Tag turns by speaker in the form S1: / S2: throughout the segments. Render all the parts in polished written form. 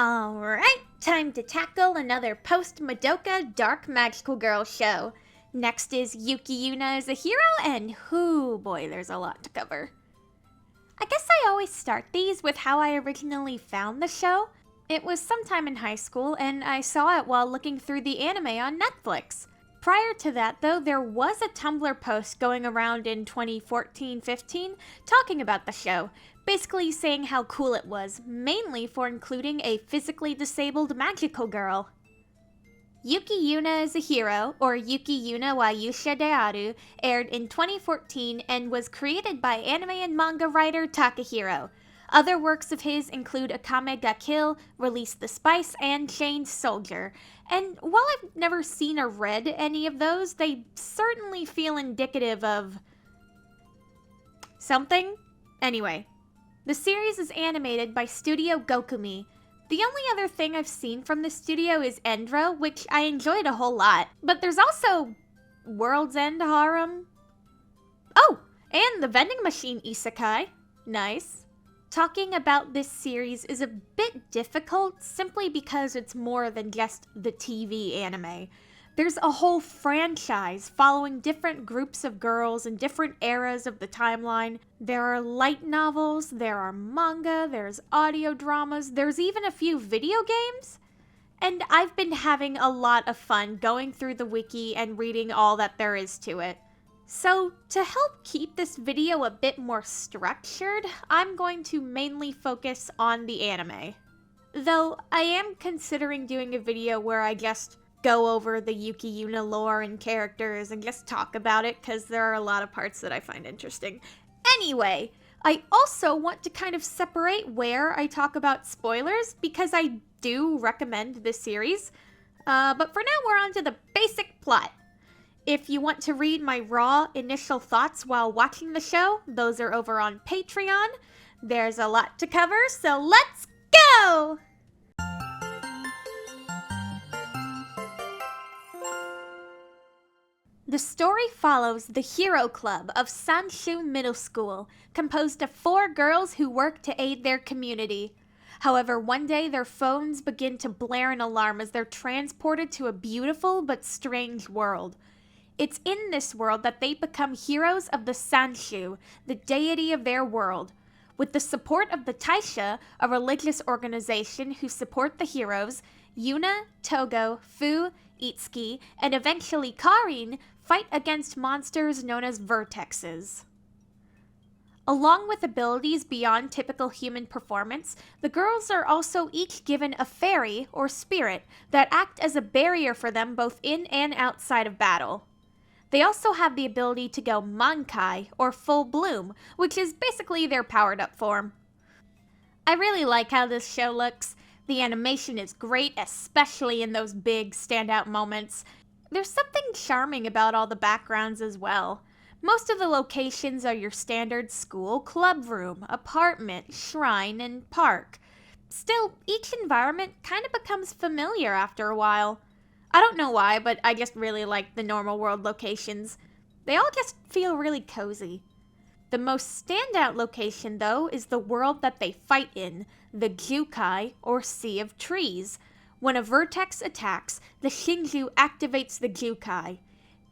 S1: Alright, time to tackle another post-Madoka Dark Magical Girl show. Next is Yuuki Yuuna as a hero, and whoo boy, there's a lot to cover. I guess I always start these with how I originally found the show. It was sometime in high school, and I saw it while looking through the anime on Netflix. Prior to that, though, there was a Tumblr post going around in 2014-15 talking about the show, basically saying how cool it was, mainly for including a physically disabled magical girl. Yuuki Yuuna is a Hero, or Yuuki Yuuna wa Yusha de Aru, aired in 2014 and was created by anime and manga writer Takahiro. Other works of his include Akame ga Kill, Release the Spice, and Chained Soldier. And while I've never seen or read any of those, they certainly feel indicative of something. Anyway, the series is animated by Studio Gokumi. The only other thing I've seen from this studio is Endro, which I enjoyed a whole lot. But there's also World's End Harem. Oh, and the vending machine isekai. Nice. Talking about this series is a bit difficult simply because it's more than just the TV anime. There's a whole franchise following different groups of girls in different eras of the timeline. There are light novels, there are manga, there's audio dramas, there's even a few video games. And I've been having a lot of fun going through the wiki and reading all that there is to it. So, to help keep this video a bit more structured, I'm going to mainly focus on the anime. Though, I am considering doing a video where I just go over the Yuuki Yuuna lore and characters and just talk about it, because there are a lot of parts that I find interesting. Anyway, I also want to kind of separate where I talk about spoilers, because I do recommend this series. But for now, we're on to the basic plot. If you want to read my raw initial thoughts while watching the show, those are over on Patreon. There's a lot to cover, so let's go! The story follows the Hero Club of Sanshu Middle School, composed of 4 girls who work to aid their community. However, one day their phones begin to blare an alarm as they're transported to a beautiful but strange world. It's in this world that they become heroes of the Sanshu, the deity of their world. With the support of the Taisha, a religious organization who support the heroes, Yuna, Togo, Fu, Itsuki, and eventually Karin fight against monsters known as vertexes. Along with abilities beyond typical human performance, the girls are also each given a fairy, or spirit, that act as a barrier for them both in and outside of battle. They also have the ability to go mankai, or full bloom, which is basically their powered-up form. I really like how this show looks. The animation is great, especially in those big, standout moments. There's something charming about all the backgrounds as well. Most of the locations are your standard school, club room, apartment, shrine, and park. Still, each environment kind of becomes familiar after a while. I don't know why, but I just really like the normal world locations. They all just feel really cozy. The most standout location, though, is the world that they fight in, the Jukai, or Sea of Trees. When a vertex attacks, the Shinju activates the Jukai.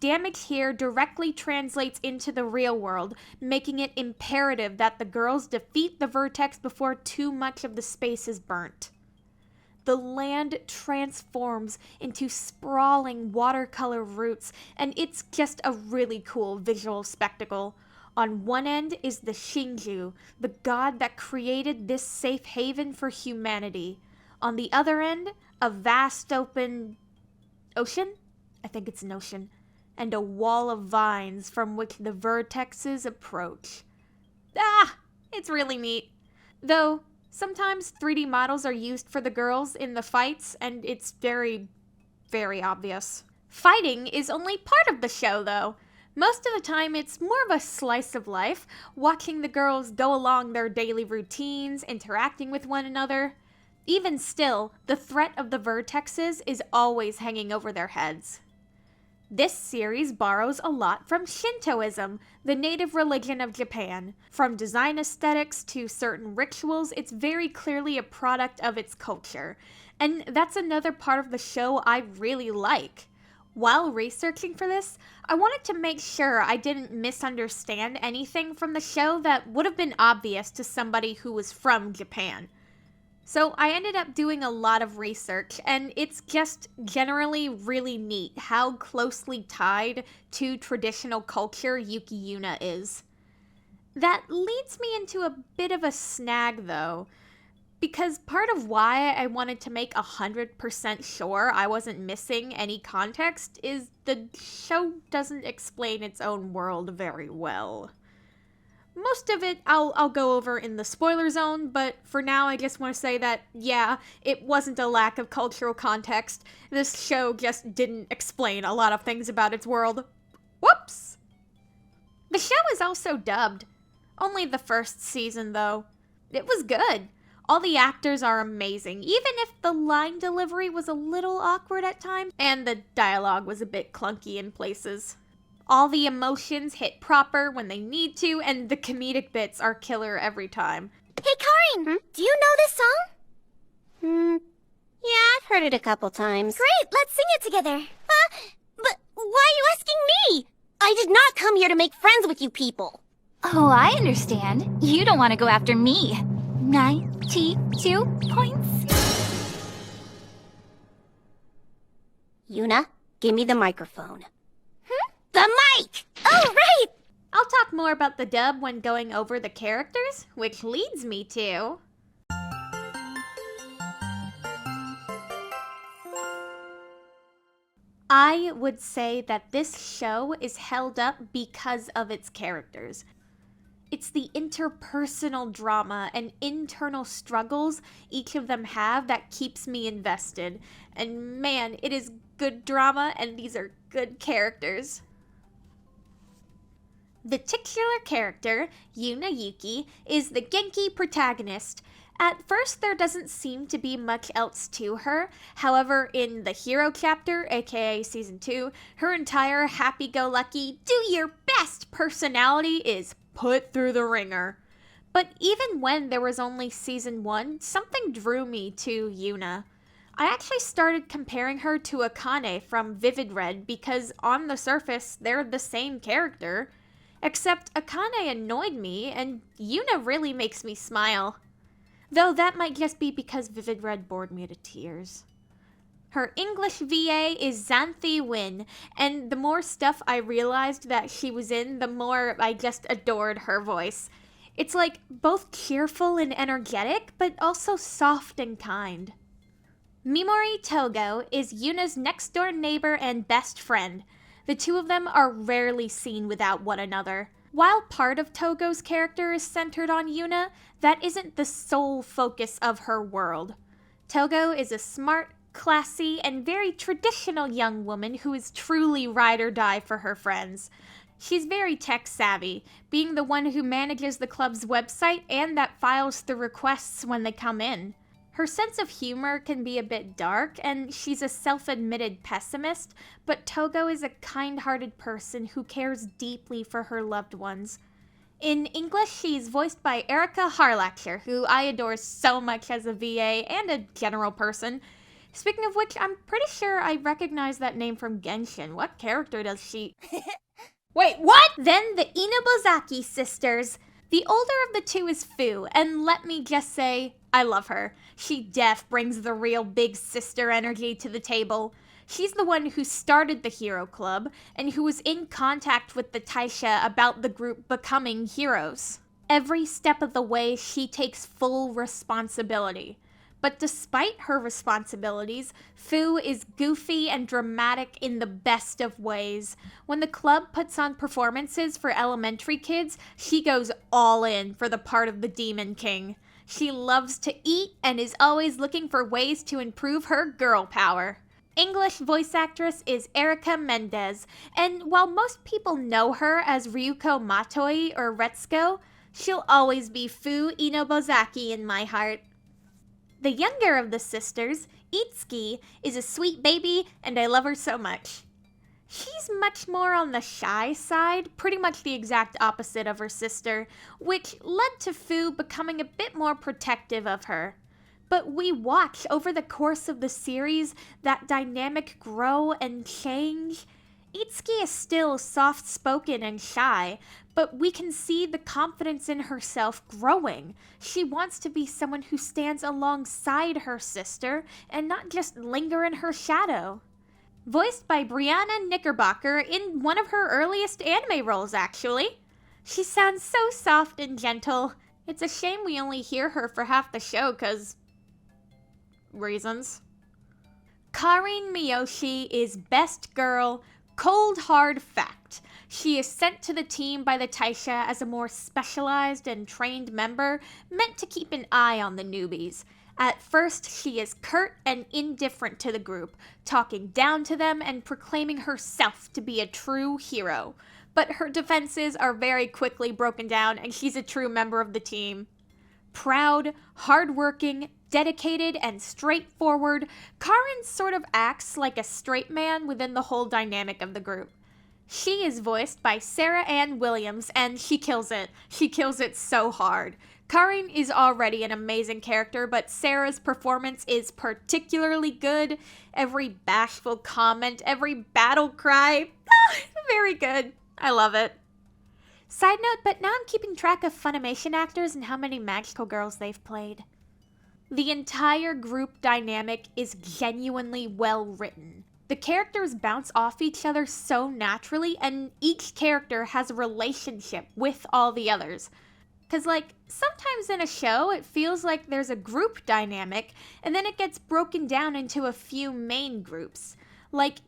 S1: Damage here directly translates into the real world, making it imperative that the girls defeat the vertex before too much of the space is burnt. The land transforms into sprawling watercolor roots, and it's just a really cool visual spectacle. On one end is the Shinju, the god that created this safe haven for humanity. On the other end, a vast open ocean? I think it's an ocean. And a wall of vines from which the vertexes approach. It's really neat. Though, sometimes 3D models are used for the girls in the fights, and it's very, very obvious. Fighting is only part of the show, though. Most of the time, it's more of a slice of life, watching the girls go along their daily routines, interacting with one another. Even still, the threat of the vertexes is always hanging over their heads. This series borrows a lot from Shintoism, the native religion of Japan. From design aesthetics to certain rituals, it's very clearly a product of its culture. And that's another part of the show I really like. While researching for this, I wanted to make sure I didn't misunderstand anything from the show that would have been obvious to somebody who was from Japan. So I ended up doing a lot of research, and it's just generally really neat how closely tied to traditional culture Yuuki Yuuna is. That leads me into a bit of a snag though, because part of why I wanted to make 100% sure I wasn't missing any context is the show doesn't explain its own world very well. Most of it I'll go over in the spoiler zone, but for now I just want to say that, yeah, it wasn't a lack of cultural context. This show just didn't explain a lot of things about its world. Whoops! The show is also dubbed. Only the first season, though. It was good. All the actors are amazing, even if the line delivery was a little awkward at times, and the dialogue was a bit clunky in places. All the emotions hit proper when they need to, and the comedic bits are killer every time.
S2: Hey, Karin! Do you know this song? Yeah, I've heard it a couple times. Great, let's sing it together. But why are you asking me? I did not come here to make friends with you people.
S3: Oh, I understand. You don't want to go after me. 92 points.
S2: Yuuna, give me the microphone. The mic! Oh, right!
S1: I'll talk more about the dub when going over the characters, which leads me to... I would say that this show is held up because of its characters. It's the interpersonal drama and internal struggles each of them have that keeps me invested. And man, it is good drama and these are good characters. The titular character, Yuuna Yuki, is the Genki protagonist. At first, there doesn't seem to be much else to her. However, in the hero chapter, aka Season 2, her entire happy-go-lucky, do-your-best personality is put through the ringer. But even when there was only Season 1, something drew me to Yuuna. I actually started comparing her to Akane from Vivid Red because on the surface, they're the same character. Except Akane annoyed me, and Yuuna really makes me smile. Though that might just be because Vivid Red bored me to tears. Her English VA is Xanthi Win, and the more stuff I realized that she was in, the more I just adored her voice. It's like both cheerful and energetic, but also soft and kind. Mimori Togo is Yuuna's next-door neighbor and best friend. The two of them are rarely seen without one another. While part of Togo's character is centered on Yuuna, that isn't the sole focus of her world. Togo is a smart, classy, and very traditional young woman who is truly ride or die for her friends. She's very tech-savvy, being the one who manages the club's website and that files the requests when they come in. Her sense of humor can be a bit dark, and she's a self-admitted pessimist, but Togo is a kind-hearted person who cares deeply for her loved ones. In English, she's voiced by Erica Harlacher, who I adore so much as a VA and a general person. Speaking of which, I'm pretty sure I recognize that name from Genshin. What character does she... Wait, what? Then the Inobozaki sisters. The older of the two is Fu, and let me just say, I love her. She def brings the real big sister energy to the table. She's the one who started the Hero Club, and who was in contact with the Taisha about the group becoming heroes. Every step of the way, she takes full responsibility. But despite her responsibilities, Fu is goofy and dramatic in the best of ways. When the club puts on performances for elementary kids, she goes all in for the part of the Demon King. She loves to eat and is always looking for ways to improve her girl power. English voice actress is Erica Mendez, and while most people know her as Ryuko Matoi or Retsuko, she'll always be Fu Inobozaki in my heart. The younger of the sisters, Itsuki, is a sweet baby, and I love her so much. She's much more on the shy side, pretty much the exact opposite of her sister, which led to Fu becoming a bit more protective of her. But we watch over the course of the series that dynamic grow and change. Itsuki is still soft-spoken and shy, but we can see the confidence in herself growing. She wants to be someone who stands alongside her sister and not just linger in her shadow. Voiced by Brianna Knickerbocker in one of her earliest anime roles, actually. She sounds so soft and gentle. It's a shame we only hear her for half the show, 'cause reasons. Karin Miyoshi is best girl, cold hard fact. She is sent to the team by the Taisha as a more specialized and trained member, meant to keep an eye on the newbies. At first, she is curt and indifferent to the group, talking down to them and proclaiming herself to be a true hero. But her defenses are very quickly broken down and she's a true member of the team. Proud, hardworking, dedicated, and straightforward, Karin sort of acts like a straight man within the whole dynamic of the group. She is voiced by Sarah Ann Williams, and she kills it. She kills it so hard. Karin is already an amazing character, but Sarah's performance is particularly good. Every bashful comment, every battle cry, very good. I love it. Side note, but now I'm keeping track of Funimation actors and how many magical girls they've played. The entire group dynamic is genuinely well written. The characters bounce off each other so naturally, and each character has a relationship with all the others. 'Cause, sometimes in a show, it feels like there's a group dynamic, and then it gets broken down into a few main groups.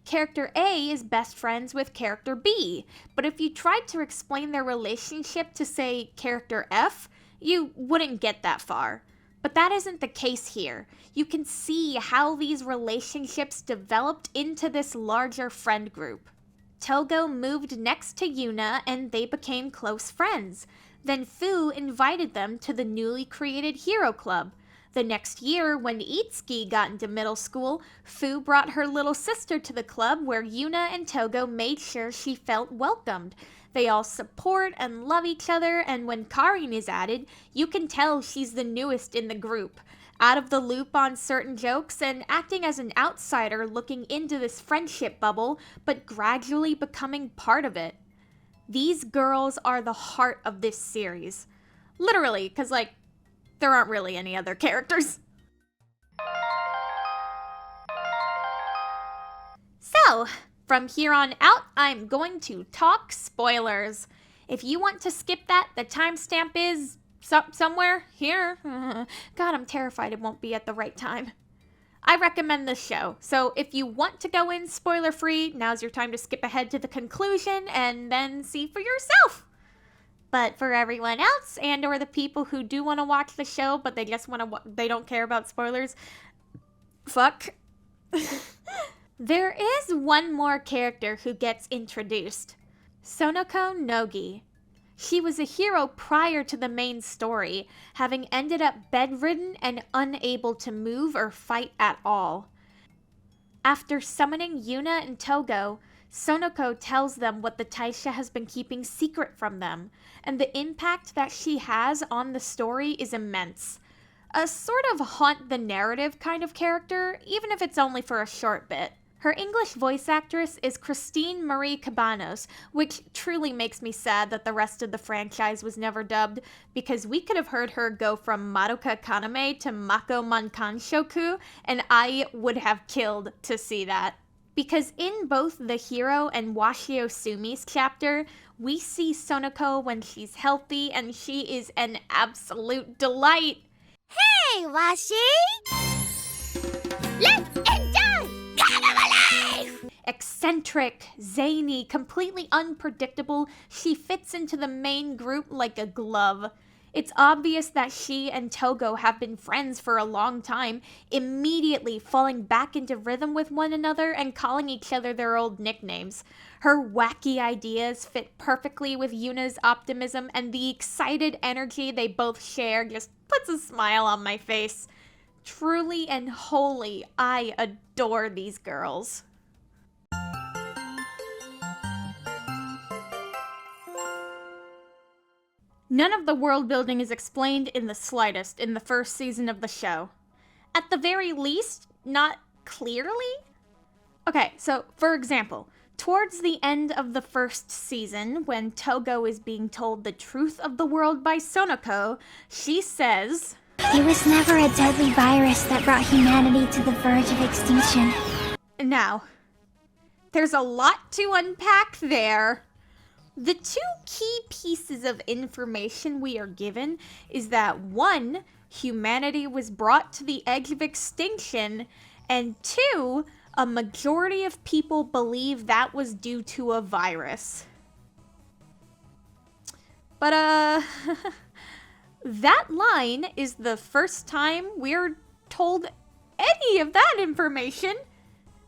S1: Character A is best friends with character B, but if you tried to explain their relationship to, say, character F, you wouldn't get that far. But that isn't the case here. You can see how these relationships developed into this larger friend group. Togo moved next to Yuuna and they became close friends. Then Fu invited them to the newly created Hero Club. The next year, when Itsuki got into middle school, Fu brought her little sister to the club where Yuuna and Togo made sure she felt welcomed. They all support and love each other, and when Karin is added, you can tell she's the newest in the group, out of the loop on certain jokes and acting as an outsider looking into this friendship bubble, but gradually becoming part of it. These girls are the heart of this series. Literally, because, there aren't really any other characters. So, from here on out, I'm going to talk spoilers. If you want to skip that, the timestamp is somewhere here. God, I'm terrified it won't be at the right time. I recommend this show, so if you want to go in spoiler-free, now's your time to skip ahead to the conclusion and then see for yourself. But for everyone else, and or the people who do want to watch the show, but they just they don't care about spoilers, fuck. There is one more character who gets introduced. Sonoko Nogi. She was a hero prior to the main story, having ended up bedridden and unable to move or fight at all. After summoning Yuuna and Togo, Sonoko tells them what the Taisha has been keeping secret from them, and the impact that she has on the story is immense. A sort of haunt the narrative kind of character, even if it's only for a short bit. Her English voice actress is Christine Marie Cabanos, which truly makes me sad that the rest of the franchise was never dubbed, because we could have heard her go from Madoka Kaname to Mako Mankanshoku, and I would have killed to see that. Because in both the Hero and Washio Sumi's chapter, we see Sonoko when she's healthy, and she is an absolute delight.
S2: Hey, Washi! Let's enjoy Carnival Life!
S1: Eccentric, zany, completely unpredictable, she fits into the main group like a glove. It's obvious that she and Togo have been friends for a long time, immediately falling back into rhythm with one another and calling each other their old nicknames. Her wacky ideas fit perfectly with Yuna's optimism, and the excited energy they both share just puts a smile on my face. Truly and wholly, I adore these girls. None of the world building is explained in the slightest in the first season of the show. At the very least, not clearly? Okay, so for example, towards the end of the first season, when Togo is being told the truth of the world by Sonoko, she says,
S3: "There was never a deadly virus that brought humanity to the verge of extinction."
S1: Now, there's a lot to unpack there. The two key pieces of information we are given is that 1, humanity was brought to the edge of extinction, and 2, a majority of people believe that was due to a virus. But, that line is the first time we're told any of that information.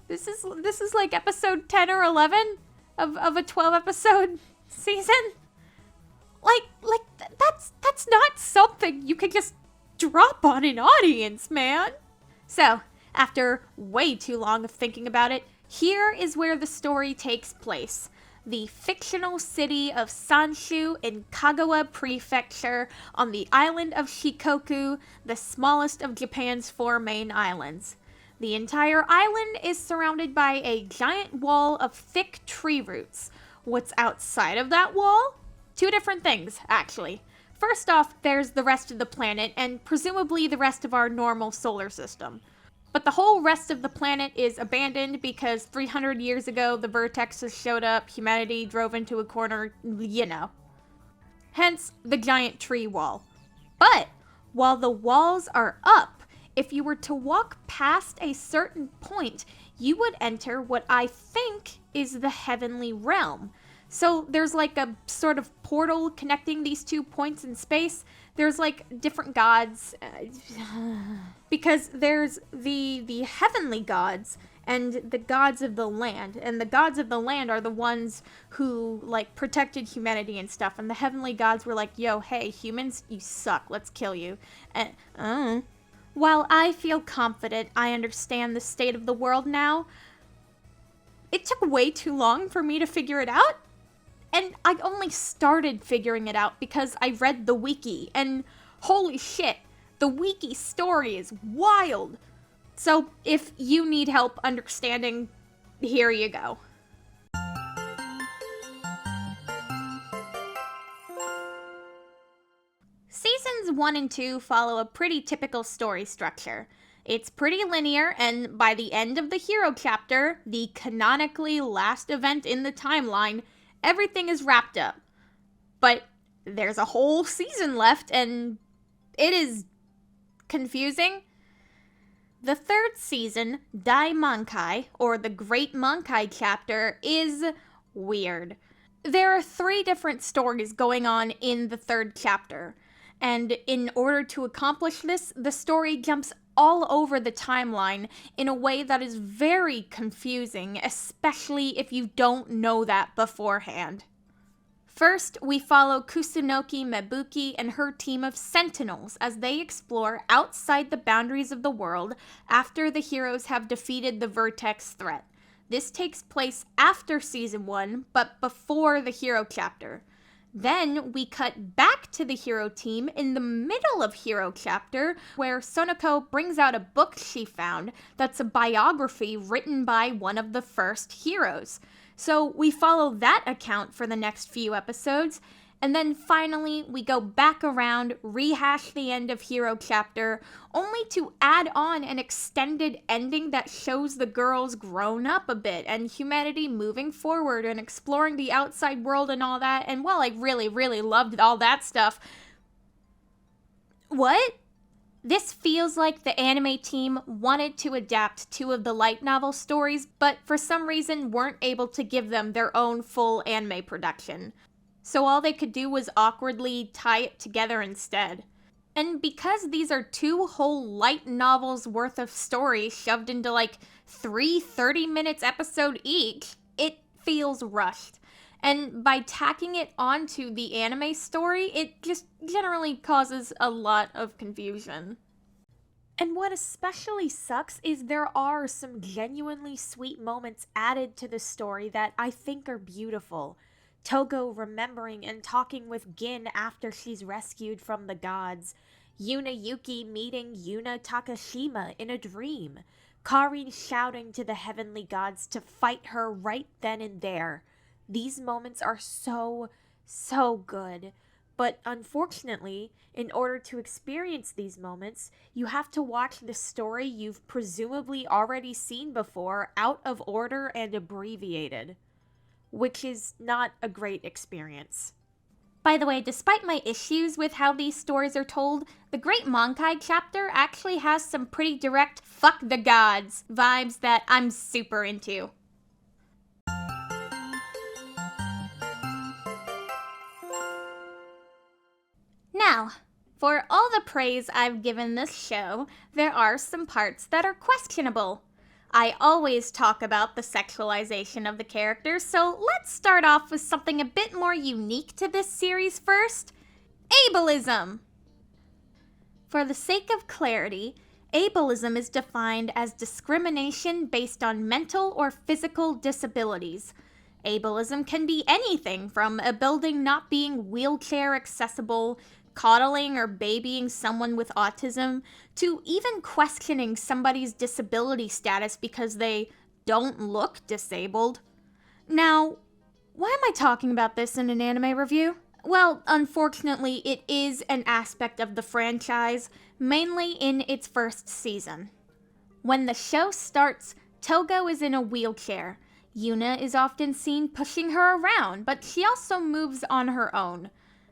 S1: This is like episode 10 or 11 of a 12 episode season. That's not something you can just drop on an audience, man. So, after way too long of thinking about it, here is where the story takes place. The fictional city of Sanshu in Kagawa Prefecture on the island of Shikoku, the smallest of Japan's 4 main islands. The entire island is surrounded by a giant wall of thick tree roots. What's outside of that wall? 2 different things, actually. First off, there's the rest of the planet, and presumably the rest of our normal solar system. But the whole rest of the planet is abandoned because 300 years ago the vertexes showed up, humanity drove into a corner, you know. Hence, the giant tree wall. But, while the walls are up, if you were to walk past a certain point, you would enter what I think is the heavenly realm. So there's like a sort of portal connecting these 2 points in space. There's like different gods, because there's the heavenly gods and the gods of the land. And the gods of the land are the ones who like protected humanity and stuff. And the heavenly gods were like, yo, hey, humans, you suck, let's kill you. And, While I feel confident I understand the state of the world now, it took way too long for me to figure it out. And I only started figuring it out because I read the wiki, and holy shit, the wiki story is wild. So if you need help understanding, here you go. Seasons 1 and 2 follow a pretty typical story structure. It's pretty linear, and by the end of the hero chapter, the canonically last event in the timeline, everything is wrapped up. But there's a whole season left, and it is confusing. The 3rd season, Dai Mankai, or the Great Mankai chapter, is weird. There are 3 different stories going on in the 3rd chapter, and in order to accomplish this, the story jumps all over the timeline in a way that is very confusing, especially if you don't know that beforehand. First, we follow Kusunoki Mebuki and her team of sentinels as they explore outside the boundaries of the world after the heroes have defeated the Vertex threat. This takes place after Season 1, but before the hero chapter. Then we cut back to the hero team in the middle of hero chapter, where Sonoko brings out a book she found that's a biography written by one of the first heroes. So we follow that account for the next few episodes, and then finally we go back around, rehash the end of hero chapter, only to add on an extended ending that shows the girls grown up a bit and humanity moving forward and exploring the outside world and all that. And while I really, really loved all that stuff, what? This feels like the anime team wanted to adapt 2 of the light novel stories, but for some reason weren't able to give them their own full anime production. So all they could do was awkwardly tie it together instead. And because these are 2 whole light novels worth of stories shoved into like 3 30-minute episodes each, it feels rushed. And by tacking it onto the anime story, it just generally causes a lot of confusion. And what especially sucks is there are some genuinely sweet moments added to the story that I think are beautiful. Togo remembering and talking with Gin after she's rescued from the gods, Yuuna Yuki meeting Yuuna Takashima in a dream, Karin shouting to the heavenly gods to fight her right then and there. These moments are so good. But unfortunately, in order to experience these moments, you have to watch the story you've presumably already seen before out of order and abbreviated, which is not a great experience. By the way, despite my issues with how these stories are told, the Great Monkai chapter actually has some pretty direct fuck the gods vibes that I'm super into. Now, for all the praise I've given this show, there are some parts that are questionable. I always talk about the sexualization of the characters, so let's start off with something a bit more unique to this series first. Ableism! For the sake of clarity, ableism is defined as discrimination based on mental or physical disabilities. Ableism can be anything from a building not being wheelchair accessible, coddling or babying someone with autism, to even questioning somebody's disability status because they don't look disabled. Now, why am I talking about this in an anime review? Well, unfortunately, it is an aspect of the franchise, mainly in its first season. When the show starts, Togo is in a wheelchair. Yuuna is often seen pushing her around, but she also moves on her own.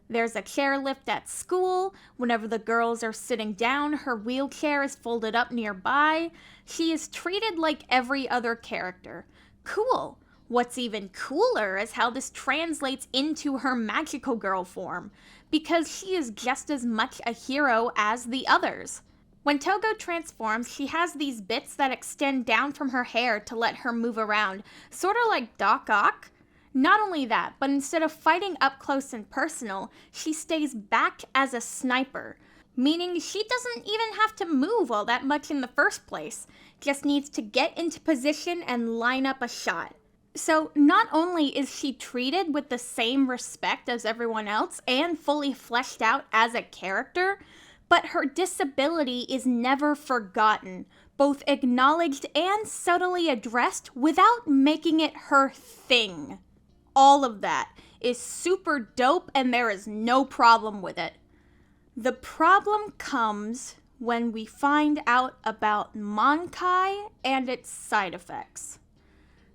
S1: There's a chairlift at school. Whenever the girls are sitting down, her wheelchair is folded up nearby. She is treated like every other character. Cool. What's even cooler is how this translates into her magical girl form, because she is just as much a hero as the others. When Togo transforms, she has these bits that extend down from her hair to let her move around, sort of like Doc Ock. Not only that, but instead of fighting up close and personal, she stays back as a sniper, meaning she doesn't even have to move all that much in the first place, just needs to get into position and line up a shot. So not only is she treated with the same respect as everyone else and fully fleshed out as a character, but her disability is never forgotten, both acknowledged and subtly addressed without making it her thing. All of that is super dope and there is no problem with it. The problem comes when we find out about Monkai and its side effects.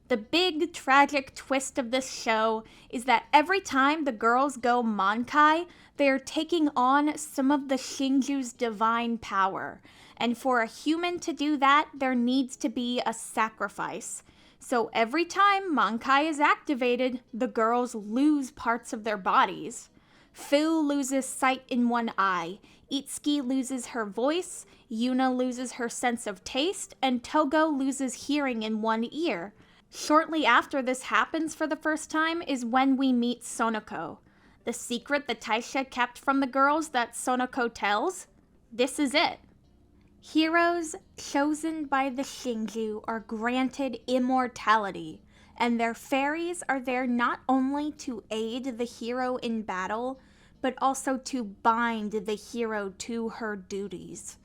S1: The big tragic twist of this show is that every time the girls go Monkai, they are taking on some of the Shinju's divine power. And for a human to do that, there needs to be a sacrifice. So every time Monkai is activated, the girls lose parts of their bodies. Fu loses sight in one eye, Itsuki loses her voice, Yuuna loses her sense of taste, and Togo loses hearing in one ear. Shortly after this happens for the first time is when we meet Sonoko. The secret that Taisha kept from the girls that Sonoko tells? This is it. Heroes chosen by the Shinju are granted immortality, and their fairies are there not only to aid the hero in battle, but also to bind the hero to her duties.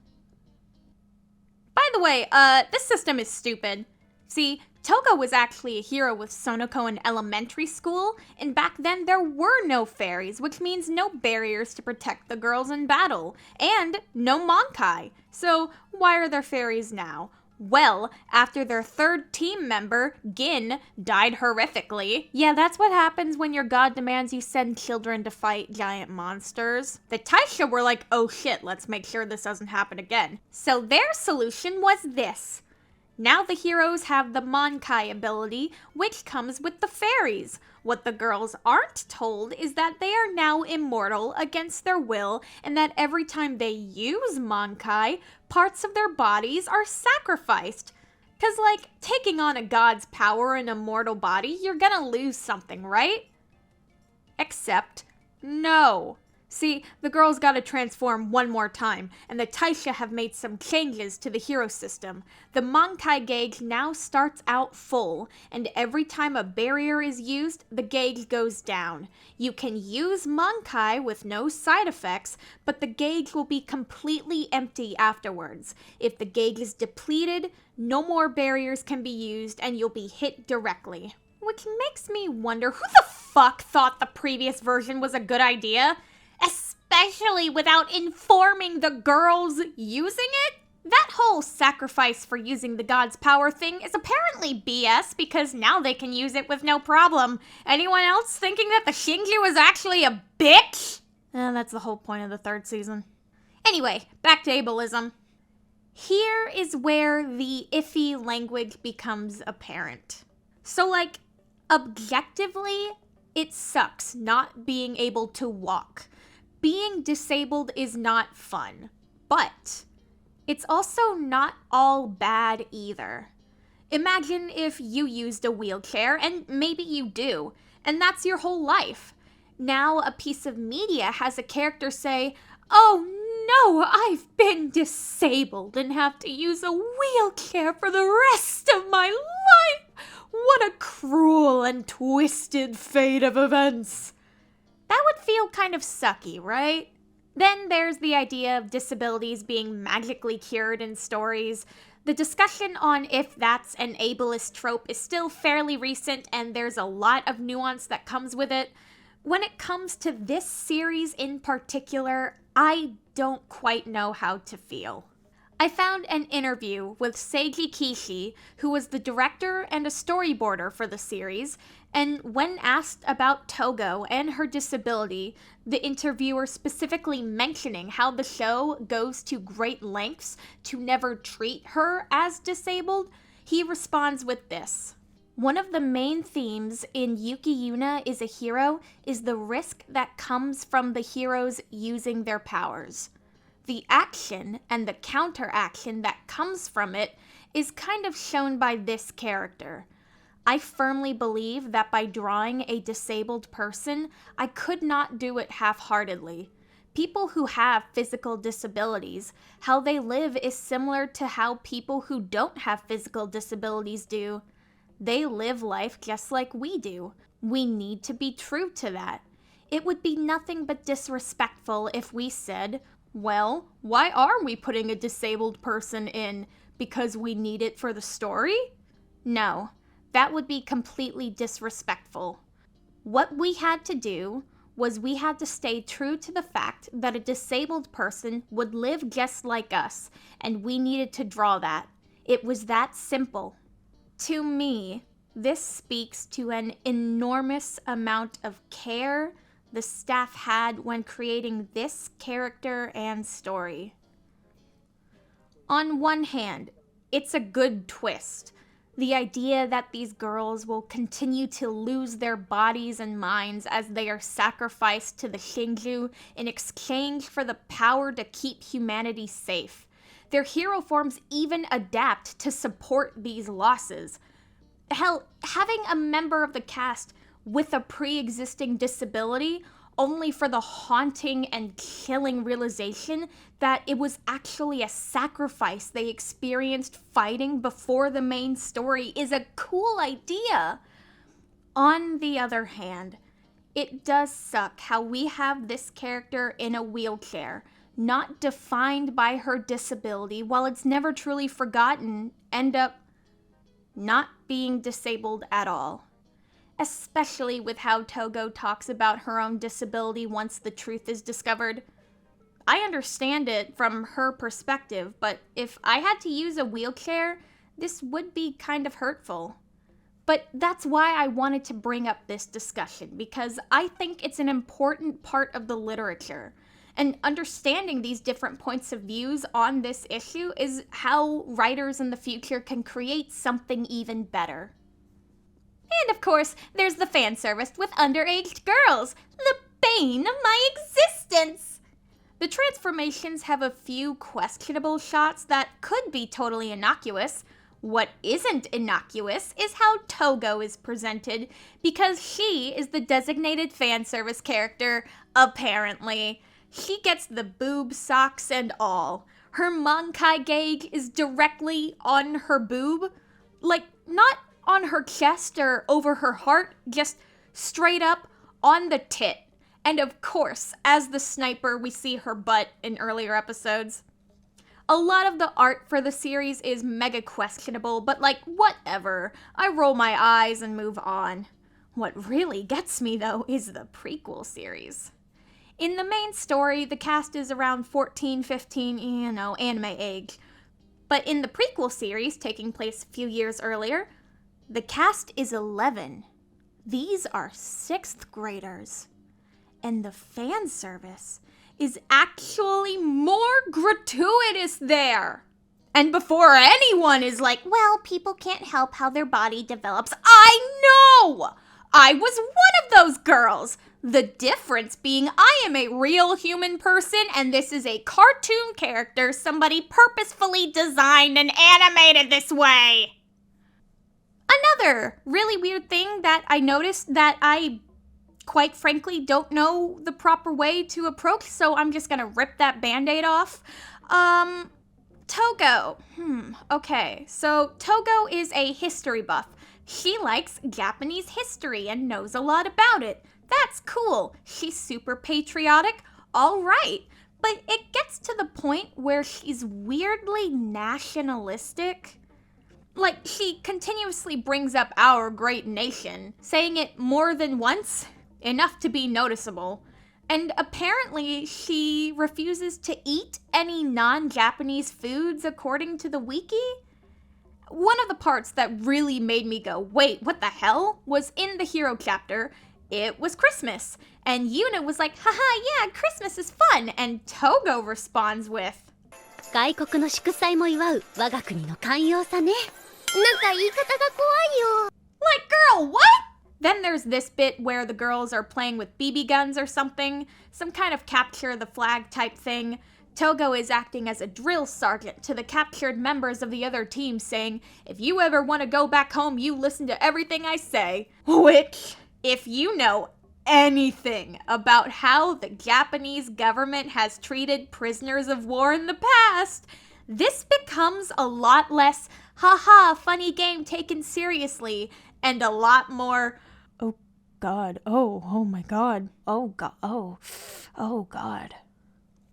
S1: By the way, this system is stupid. See, Togo was actually a hero with Sonoko in elementary school, and back then there were no fairies, which means no barriers to protect the girls in battle, and no Monkai. So why are there fairies now? Well, after their third team member, Gin, died horrifically. Yeah, that's what happens when your god demands you send children to fight giant monsters. The Taisha were like, oh shit, let's make sure this doesn't happen again. So their solution was this. Now the heroes have the Monkai ability, which comes with the fairies. What the girls aren't told is that they are now immortal against their will, and that every time they use Monkai, parts of their bodies are sacrificed. Cause like, taking on a god's power in a mortal body, you're gonna lose something, right? Except, no. See, the girls gotta transform one more time, and the Taisha have made some changes to the hero system. The Mankai gauge now starts out full, and every time a barrier is used, the gauge goes down. You can use Mankai with no side effects, but the gauge will be completely empty afterwards. If the gauge is depleted, no more barriers can be used, and you'll be hit directly. Which makes me wonder who the fuck thought the previous version was a good idea? Especially without informing the girls using it? That whole sacrifice for using the god's power thing is apparently BS because now they can use it with no problem. Anyone else thinking that the Shinju was actually a bitch? That's the whole point of the 3rd season. Anyway, back to ableism. Here is where the iffy language becomes apparent. So, objectively, it sucks not being able to walk. Being disabled is not fun, but it's also not all bad either. Imagine if you used a wheelchair, and maybe you do, and that's your whole life. Now a piece of media has a character say, "Oh no, I've been disabled and have to use a wheelchair for the rest of my life. What a cruel and twisted fate of events." That would feel kind of sucky, right? Then there's the idea of disabilities being magically cured in stories. The discussion on if that's an ableist trope is still fairly recent, and there's a lot of nuance that comes with it. When it comes to this series in particular, I don't quite know how to feel. I found an interview with Seiji Kishi, who was the director and a storyboarder for the series, and when asked about Togo and her disability, the interviewer specifically mentioning how the show goes to great lengths to never treat her as disabled, he responds with this. One of the main themes in Yuuki Yuuna is a Hero is the risk that comes from the heroes using their powers. The action and the counteraction that comes from it is kind of shown by this character. I firmly believe that by drawing a disabled person, I could not do it half-heartedly. People who have physical disabilities, how they live is similar to how people who don't have physical disabilities do. They live life just like we do. We need to be true to that. It would be nothing but disrespectful if we said, well, why are we putting a disabled person in? Because we need it for the story? No, that would be completely disrespectful. What we had to do was we had to stay true to the fact that a disabled person would live just like us, and we needed to draw that. It was that simple. To me, this speaks to an enormous amount of care the staff had when creating this character and story. On one hand, it's a good twist. The idea that these girls will continue to lose their bodies and minds as they are sacrificed to the Shinju in exchange for the power to keep humanity safe. Their hero forms even adapt to support these losses. Hell, having a member of the cast with a pre-existing disability only for the haunting and killing realization that it was actually a sacrifice they experienced fighting before the main story is a cool idea. On the other hand, it does suck how we have this character in a wheelchair, not defined by her disability, while it's never truly forgotten, end up not being disabled at all. Especially with how Togo talks about her own disability once the truth is discovered. I understand it from her perspective, but if I had to use a wheelchair, this would be kind of hurtful. But that's why I wanted to bring up this discussion, because I think it's an important part of the literature. And understanding these different points of views on this issue is how writers in the future can create something even better. And of course, there's the fan service with underage girls, the bane of my existence. The transformations have a few questionable shots that could be totally innocuous. What isn't innocuous is how Togo is presented, because she is the designated fan service character, apparently. She gets the boob socks and all. Her Mankai gauge is directly on her boob. Like, not on her chest or over her heart, just straight up on the tit. And of course, as the sniper, we see her butt in earlier episodes. A lot of the art for the series is mega questionable, but like, whatever. I roll my eyes and move on. What really gets me, though, is the prequel series. In the main story, the cast is around 14, 15, anime age. But in the prequel series, taking place a few years earlier, the cast is 11. These are 6th graders. And the fan service is actually more gratuitous there. And before anyone is like, well, people can't help how their body develops, I know! I was one of those girls. The difference being I am a real human person and this is a cartoon character somebody purposefully designed and animated this way. Another really weird thing that I noticed that I quite frankly don't know the proper way to approach, so I'm just gonna rip that band-aid off. Togo. Okay, so Togo is a history buff. She likes Japanese history and knows a lot about it. That's cool. She's super patriotic. All right. But it gets to the point where she's weirdly nationalistic. Like, she continuously brings up our great nation, saying it more than once, enough to be noticeable. And apparently, she refuses to eat any non-Japanese foods according to the wiki. One of the parts that really made me go, wait, what the hell? Was in the hero chapter. It was Christmas. And Yuuna was like, haha, yeah, Christmas is fun. And Togo responds with,
S2: 外国の祝祭も祝う我が国の寛容さね。なんか言い方が怖いよ。
S1: Like, girl, what? Then there's this bit where the girls are playing with BB guns or something, some kind of capture the flag type thing. Togo is acting as a drill sergeant to the captured members of the other team, saying, if you ever want to go back home, you listen to everything I say. Which, if you know anything about how the Japanese government has treated prisoners of war in the past, this becomes a lot less, haha, funny game taken seriously, and a lot more, oh god, oh my god, oh god, oh god.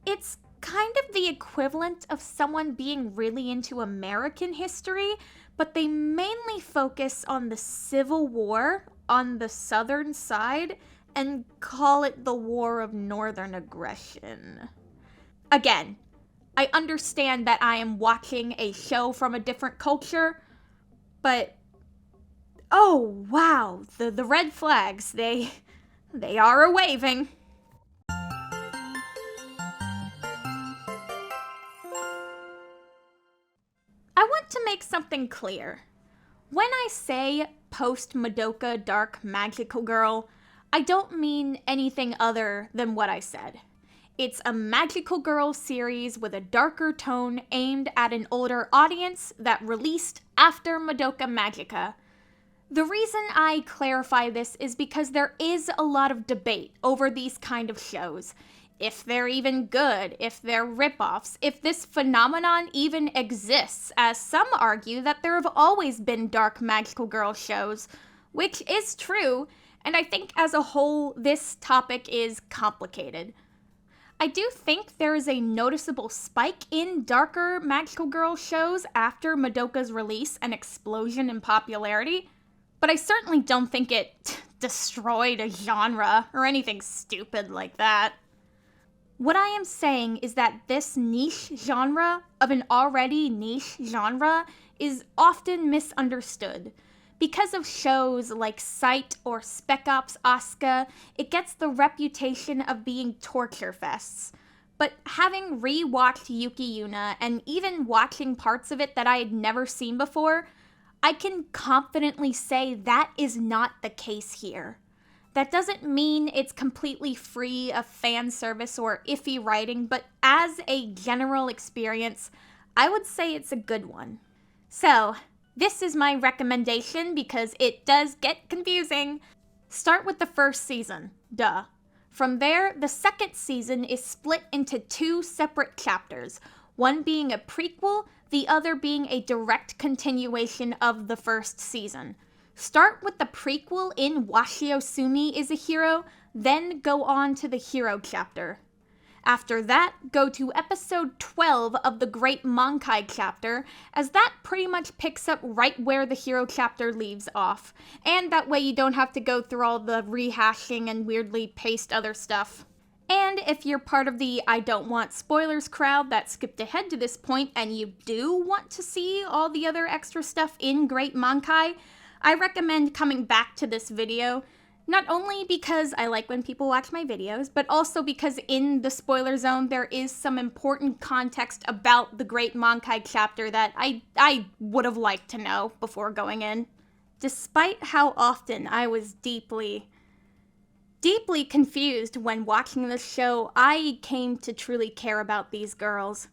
S1: It's kind of the equivalent of someone being really into American history, but they mainly focus on the Civil War on the southern side and call it the War of Northern Aggression. Again, I understand that I am watching a show from a different culture, but oh wow, the red flags, they are a-waving. I want to make something clear. When I say post-Madoka dark magical girl, I don't mean anything other than what I said. It's a magical girl series with a darker tone aimed at an older audience that released after Madoka Magica. The reason I clarify this is because there is a lot of debate over these kind of shows. If they're even good, if they're ripoffs, if this phenomenon even exists, as some argue that there have always been dark magical girl shows, which is true, and I think as a whole, this topic is complicated. I do think there is a noticeable spike in darker magical girl shows after Madoka's release and explosion in popularity, but I certainly don't think it destroyed a genre or anything stupid like that. What I am saying is that this niche genre of an already niche genre is often misunderstood. Because of shows like Sight or Spec Ops Asuka, it gets the reputation of being torture fests. But having re-watched Yuuki Yuuna and even watching parts of it that I had never seen before, I can confidently say that is not the case here. That doesn't mean it's completely free of fan service or iffy writing, but as a general experience, I would say it's a good one. So, This is my recommendation because it does get confusing. Start with the first season, duh. From there, the second season is split into 2 separate chapters, one being a prequel, the other being a direct continuation of the first season. Start with the prequel in Washio Sumi is a hero, then go on to the hero chapter. After that, go to episode 12 of the Great Mankai chapter, as that pretty much picks up right where the hero chapter leaves off, and that way you don't have to go through all the rehashing and weirdly paste other stuff. And if you're part of the I don't want spoilers crowd that skipped ahead to this point and you do want to see all the other extra stuff in Great Mankai, I recommend coming back to this video. Not only because I like when people watch my videos, but also because in the spoiler zone there is some important context about the Great Mankai chapter that I would have liked to know before going in. Despite how often I was deeply confused when watching this show, I came to truly care about these girls.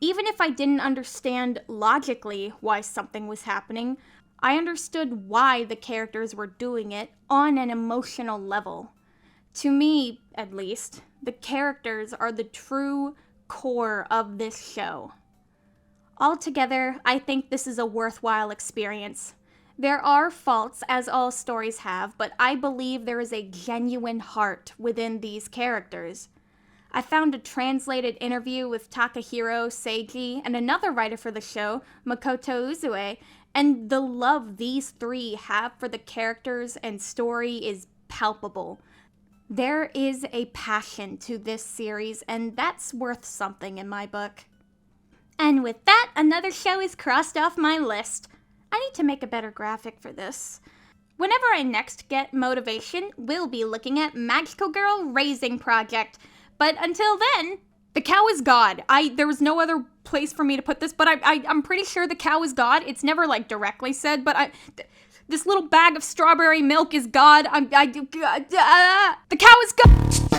S1: Even if I didn't understand logically why something was happening, I understood why the characters were doing it on an emotional level. To me, at least, the characters are the true core of this show. Altogether, I think this is a worthwhile experience. There are faults, as all stories have, but I believe there is a genuine heart within these characters. I found a translated interview with Takahiro Seiji and another writer for the show, Makoto Uzue, and the love these 3 have for the characters and story is palpable. There is a passion to this series, and that's worth something in my book. And with that, another show is crossed off my list. I need to make a better graphic for this. Whenever I next get motivation, we'll be looking at Magical Girl Raising Project. But until then, the cow is God. There was no other place for me to put this, but I'm pretty sure the cow is God. It's never, like, directly said, but this little bag of strawberry milk is God. The cow is God!